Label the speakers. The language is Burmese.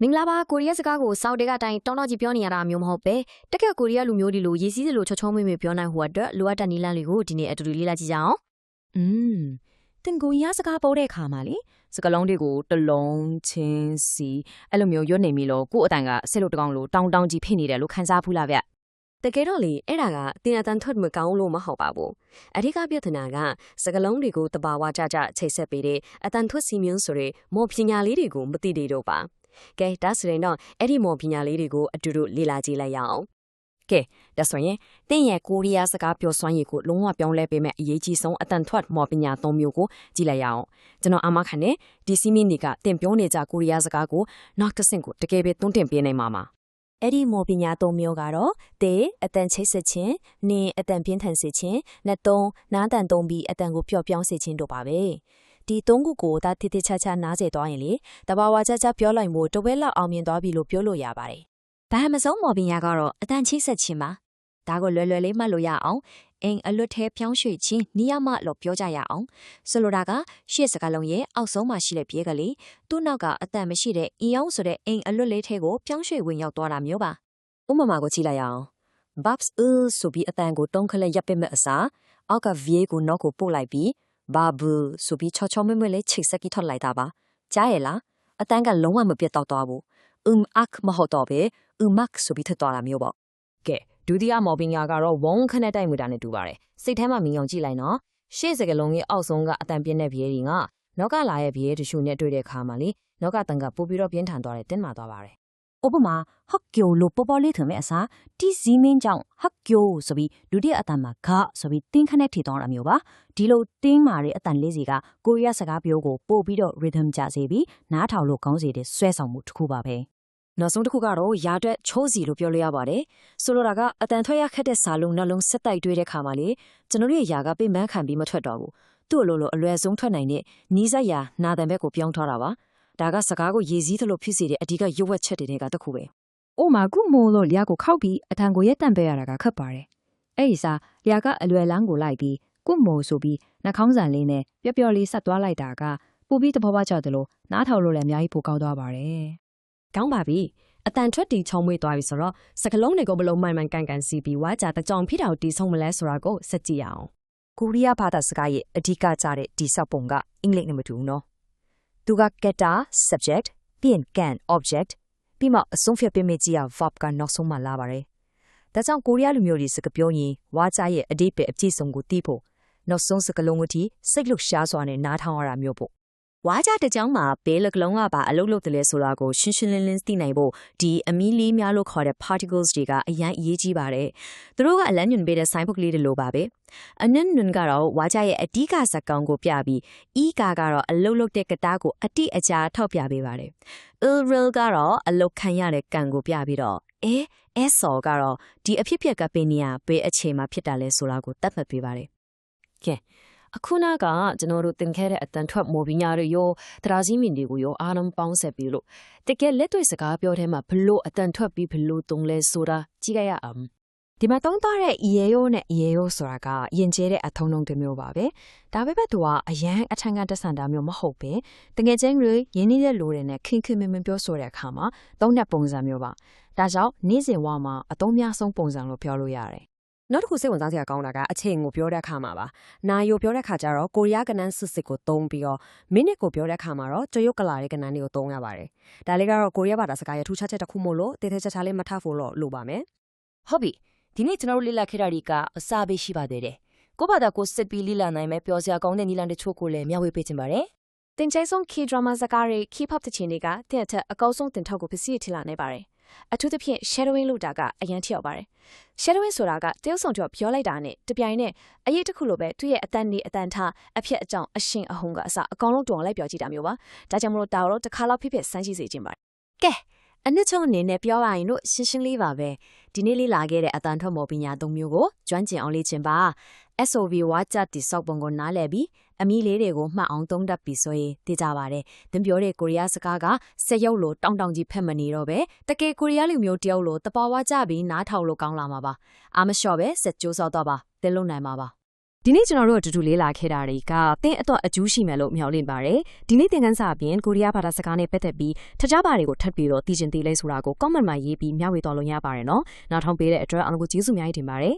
Speaker 1: မင်္ဂလာပါကိုရီးယားစကားကိုစောက်တဲကအတိုင်းတောင်းတကြီးပြောနေရတာမျိုးမဟုတ်ပဲတက်ကက်ကိုရီးယားလူမျိုးတွေလိုရေးစည်းစလိုချောချောမွေ့မွေ့ပြောနိုင်ဟိုအတွက်လိုအပ်တဲ့နည်းလမ်းတွေကိုဒီနေ့အတူတူလေ့လာကြည့်ကြအောင်
Speaker 2: တင်ကိုရီးယားစကားပို့တဲ့အခါမှာလေစကားလုံးတွေကိုတလုံးချင်းစီအဲ့လိုမျိုးရွတ်နေပြီလို့ကို့အတိုင်ကဆက်လို့တကောင်လို့တောင်းကြီးဖိနေတယ်လို့ခန်းစားဖူးလားဗျတ
Speaker 1: ကယ်တော့လေအဲ့ဒါကတင်အတန်ထွက်မကောင်းလို့မဟုတ်ပါဘူးအဓိကပြဿနာကစကားလုံးတွေကိုတဘာဝကြကြချိတ်ဆက်ပေးတဲ့အတန်ထွက်စီမျိုးဆိုတဲ့မော်ပညာလေးတွေကိုမသိသေးတော့ပါကဲဒါဆိုရင်တော့အဲ့ဒီမော်ပညာလေးတွေကိုအတူတူလေ့လာကြည့်လိုက်ရအောင်က
Speaker 2: ဲဒါဆိုရင်တင်ရဲ့ကိုရီးယားစကားပြောစွမ်းရည်ကိုလုံးဝပြောင်းလဲပေးမဲ့အရေးကြီးဆုံးအတန်ထွက်မော်ပညာ၃မျိုးကိုကြည့်လိုက်ရအောင်ကျွန်တော်အမခန့်နဲ့ဒီစီမီနီကတင်ပြောနေကြကိုရီးယားစကားကိုနောက်တစ်ဆင့်ကိုတကယ်ပဲတွန်းတင်ပေးနိုင်မှာပါအ
Speaker 3: ဲ့ဒီမော်ပညာ၃မျိုးကတော့တေအတန်ချိတ်ဆက်ခြင်းနင်းအတန်ပြင်းထန်စေခြင်းနဲ့၃နားတန်သုံးပြီးအတန်ကိုပျော့ပြောင်းစေခြင်းတို့ပါပဲဒီ၃ခုကိုဒါတိတိကျကျနားစေသွားရင်လေတဘာဝကျကျပြောလိုက်မှုတဝက်လောက်အောင်မြင်သွားပြီလို့ပြောလို့ရပါတယ်
Speaker 4: ။ဘာမှမဆုံးမော်ပညာကတော့အတန်ချိတ်ဆက်ခြင်းပါ။ဒါကိုလွယ်လွယ်လေးမှတ်လို့ရအောင်အင်အလွတ်ထဲပြောင်းရွှေ့ခြင်းနီးရမှလို့ပြောကြရအောင်ဆိုလိုတာကရှေ့စကားလုံးရဲ့အောက်ဆုံးမှာရှိတဲ့ပြေးကလေးသူ့နောက်ကအတန်မရှိတဲ့အင်အောင်ဆိုတဲ့အင်အလွတ်လေးထဲကိုပြောင်းရွှေ့ဝင်ရောက်သွားတာမျိုးပါ
Speaker 2: ဥပမာကိုကြည့်လိုက်အောင် Babs ဆိုပြီးအတန်ကိုတုံးခလက်ရပ်ပစ်မဲ့အစားအောက်က VA ကိုနောက်ကိုပို့လိုက်ပြီး Babu ဆိုပြီးချောချောမွေ့မွေ့လေးချိတ်ဆက်ပြီးထွက်လိုက်တာပါကြားရလားအတန်ကလုံးဝမပြတ်တော့သွားဘူးak မဟုတ်တော့ပဲ mak ဆိုပြီးထွက်သွားတာမျိုးပေါ့ကဲဒုတိယမော်ပညာကတော့ဝုန်းခနဲ့တိုက်မှုတာနဲ့တူပါတယ်စိတ်ထဲမှာမြင်အောင်ကြည့်လိုက်နော်ရှေ့စကလုံးကြီးအောက်ဆုံးကအတန်ပြင်းတဲ့ဗီးတွေကနောက်ကလာရဲ့ဗီးတရှုနဲ့တွေ့တဲ့အခါမှာလေနောက်ကတန်ကပို့ပြီးတော့ပြင်းထန်သွားတယ်တင်းမာသွားပါတယ်ဥ
Speaker 3: ပမာဟက်ကျိုလို့ပေါ်ပေါ်လေးထင်မဲ့အစားတီဇီမင်းကြောင့်ဟက်ကျိုဆိုပြီးဒုတိယအတန်မှာဂဆိုပြီးတင်းခနဲ့ထီသွားတာမျိုးပါဒီလိုတင်းမာတဲ့အတန်လေးစီကကိုရီးယားစကားပြောကိုပို့ပြီးတော့ rhythm ကြစေပြီးနားထောင်လို့ကောင်းစေတဲ့ဆွဲဆောင်မှုတစ်ခုပါပဲန
Speaker 2: ောက်ဆုံးတစ်ခုကတော့ရာအတွက်ချိုးစီလို့ပြောလို့ရပါတယ်ဆိုလိုတာကအတန်ထွက်ရခက်တဲ့စာလုံးနှလုံးဆက်တိုက်တွေးတဲ့ခါမှာလေကျွန်တော်ရဲ့ຢာကပြင်းပန်းခံပြီးမထွက်တော့ဘူးသူ့အလိုလိုအလွယ်ဆုံးထွက်နိုင်တဲ့နီးစပ်ရာနာတန်ဘက်ကိုပြောင်းထားတာပါဒါကစကားကိုရည်စည်းသလိုဖြစ်စေတဲ့အဓိကရုပ်ဝက်ချက်တွေကတခုပဲ
Speaker 5: ။အိုမာကုမိုးလို့လျာကိုခောက်ပြီးအထံကိုရက်တန့်ပေးရတာကခက်ပါတယ်။အဲ့ဒီစားလျာကအလွယ်လန်းကိုလိုက်ပြီးကုမိုးဆိုပြီးနှာခေါင်းစံလေးနဲ့ပျော့ပျော့လေးဆက်သွားလိုက်တာကပူပြီးတဘောပါချတယ်လို့နားထောင်လို့လည်းအများကြီးပိုကောင်းသွားပါတယ်
Speaker 2: ။ကောင်းပါပြီ။အတန်ထွက်တီချုံမွေးသွားပြီဆိုတော့စကလုံးတွေကိုဘလို့မှန်ကန်စီပြီးဝါကြတကြောင်ဖိတောင်တီဆုံးမလဲဆိုတာကိုစက်ကြည့်အောင်။ကိုရီးယားဘာသာစကားရဲ့အဓိကကြတဲ့ဒီဆောက်ပုံကအင်္ဂလိပ်နဲ့မတူဘူးနော်။သူက getter subject ပြီးရင် can object ပြီးမှအဆုံးဖြတ်ပေးမိကြည့်ရ verb ကနောက်ဆုံးမှလာပါတယ်။ဒါကြောင့်ကိုရီးယားလူမျိုးတွေစကားပြောရင်ဝါကြရဲ့အဓိပ္ပာယ်အပြည့်စုံကိုသိဖို့နောက်ဆုံးစကားလုံးဝတီစိတ်လှုပ်ရှားစွာနဲ့နားထောင်ရတာမျိုးပေါ့။ဝါကြတစ်ကြောင်းမှာဘဲလကလုံးကပါအလုပ်လုပ်တယ်လဲဆိုတာကိုရှင်းရှင်းလင်းလင်းသိနိုင်ဖို့ဒီအမီလေးများလို့ခေါ်တဲ့ particles တွေကအရင်အရေးကြီးပါတယ်။သူတို့ကအလန်းညွန်ပေးတဲ့ sign book လေးတွေလိုပါပဲ။အနွန်ညွန်ကတော့ဝါကြရဲ့အဓိကဇာတ်ကောင်ကိုပြပြီးဤကတော့အလုပ်လုပ်တဲ့ကတားကိုအတိအကျထောက်ပြပေးပါတယ်။ real ကတော့အလုပ်ခံရတဲ့ကံကိုပြပြီးတော့ဆောကတော့ဒီအဖြစ်အပျက်ကပေးနေရဘယ်အချိန်မှာဖြစ်တာလဲဆိုတာကိုသတ်မှတ်ပေးပါတယ်။ကဲအခုနကကျွန်တော်တို့သင်ခဲ့တဲ့အတန်ထွက်မော်ပညာတွေရောတရာစီမင်တွေကိုရောအားလုံးပေါင်းဆက်ပြီးလို့တကယ်လက်တွေ့စကားပြောတဲ့မှာဘလို့အတန်ထွက်ပြီးဘလို့တုံးလဲဆိုတာကြည့်ရအောင်ဒီမှာတုံးသွားတဲ့ EAO နဲ့ EAO ဆိုတာကယဉ်ကျေးတဲ့အထုံးလုံးတစ်မျိုးပါပဲဒါပေမဲ့သူကအရန်အထံကတက်ဆန်တာမျိုးမဟုတ်ပဲတကယ်ချင်းတွေရင်းနှီးတဲ့လူတွေနဲ့ခင်မင်ပြောဆိုတဲ့အခါမှာသုံးတဲ့ပုံစံမျိုးပါဒါကြောင့်နေ့စဉ်ဝါမှာအသုံးများဆုံးပုံစံလို့ပြောလို့ရတယ်နောက်တစ်ခုစိတ်ဝင်စားစရာကောင်းတာကအချိန်ကိုပြောတဲ့အခါမှာပါ။နာယိုပြောတဲ့အခါကျတော့ကိုရီးယားကနန်းစစ်ကိုသုံးပြီးတော့မိနစ်ကိုပြောတဲ့အခါမှာတော့ကြွရုပ်ကလာတဲ့ကနန်းတွေကိုသုံးရပါတယ်။ဒါလေးကတော့ကိုရီးယားဘာသာစကားရဲ့ထူးခြားချက်တစ်ခုမို့လို့တေးသေးချာချာလေးမထဖို့လို့လိုပါမယ်။ဟုတ်ပြီ။ဒီနေ့ကျွန်တော်တို့လေ့လာခဲ့တာတွေကအစားပေးရှိပါသေးတယ်။ကိုဘာသာကိုစစ်ပြီးလေ့လာနိုင်မယ်ပြောစရာကောင်းတဲ့နည်းလမ်းတချို့ကိုလည်းမျှဝေပေးချင်ပါတယ်
Speaker 1: ။တင်ချိုင်းဆုံး key drama စကားတွေ key pop တချင်တွေကတဲ့အထက်အကောင်းဆုံးတင်ထောက်ကိုပစ္စည်းထင်လာနေပါတယ်အထူးသဖြင့် shadowing လို့တာကအရင်ထိရောက်ပါတယ် shadowing ဆိုတာကတယောက်ဆောင်ကြောပြောလိုက်တာနဲ့တပြိုင်နက်အရေးတစ်ခုလိုပဲသူ့ရဲ့အတန်နေအတန်ထားအဖြစ်အကြောင်းအရှင်အဟုန်ကအစအကောင်လုံးတုံလိုက်ပြောကြည့်တာမျိုးပါဒါကြောင့်မလို့တာတော့တစ်ခါလောက်ဖြစ်စမ်းကြည့်စေခြင်းပါကဲအနှစ်ချုံအနေနဲ့ပြောရရင်တို့ရှင်းရှင်းလေးပါပဲဒီနေ့လေးလာခဲ့တဲ့အတန်ထွက်မော်ပညာ၃မျိုးကိုကျွမ်းကျင်အောင်လေ့ကျင့်ပါ SOV ဝါကြတိဆောက်ပုံကိုနားလည်ပြီးအမီလေးတွေကိုမှတ်အောင်သုံးတတ်ပြီးဆိုရင်သိကြပါတယ်သင်ပြောတဲ့ကိုရီးယားစကားကစက်ရုပ်လိုတောင်းကြီးဖက်မနေတော့ပဲတကယ်ကိုရီးယားလူမျိုးတယောက်လိုတပါဝါကြပြီးနားထောင်လို့ကောင်းလာမှာပါအာမလျှော့ပဲစက်ကြိုးစောတော့ပါသင်လုံနိုင်မှာပါ
Speaker 2: ဒီနေ့ကျွန်တော်တို့အတူတူလေးလာခဲ့တာတွေကတင်းအတွက်အကျိုးရှိမယ်လို့မျှော်လင့်ပါတယ်ဒီနေ့သင်ခန်းစာအပြင်ကိုရီးယားဘာသာစကားနဲ့ပတ်သက်ပြီးထခြားဘာတွေကိုထပ်ပြီးတော့သိချင်သေးလဲဆိုတာကို comment မှာရေးပြီးမျှဝေသွားလို့ရပါတယ်နော်နောက်ထောင်ပေးတဲ့အတွက်အားလုံးကိုကျေးဇူးအများကြီးတင်ပါတယ်